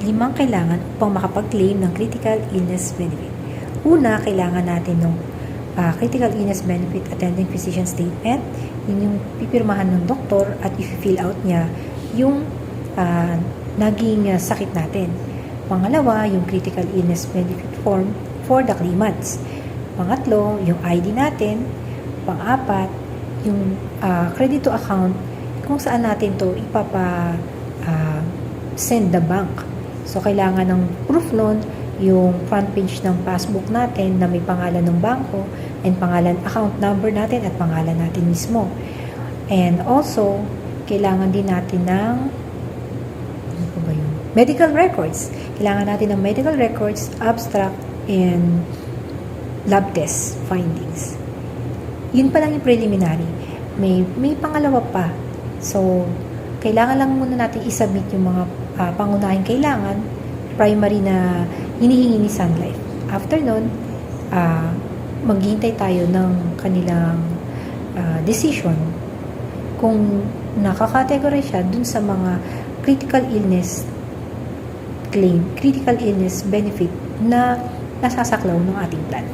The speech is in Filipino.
5 kailangan upang makapag-claim ng critical illness benefit. Una, kailangan natin ng critical illness benefit attending physician statement. Yun yung pipirmahan ng doktor at i-fill out niya yung naging sakit natin. Pangalawa, yung critical illness benefit form for the claimants. Pangatlo, yung ID natin. Pang-apat, yung credit to account kung saan natin to send the bank. So, kailangan ng proof nun, yung front page ng passbook natin na may pangalan ng bangko and pangalan, account number natin at pangalan natin mismo. And also, kailangan din natin ng medical records. Kailangan natin ng medical records, abstract, and lab test findings. Yun pa lang yung preliminary. May pangalawa pa. So, kailangan lang muna natin isubmit yung mga pangunahing kailangan, primary na hinihingi ni Sun Life. After nun, maghihintay tayo ng kanilang decision kung nakakategorize siya dun sa mga critical illness claim, critical illness benefit na nasasaklaw ng ating plan.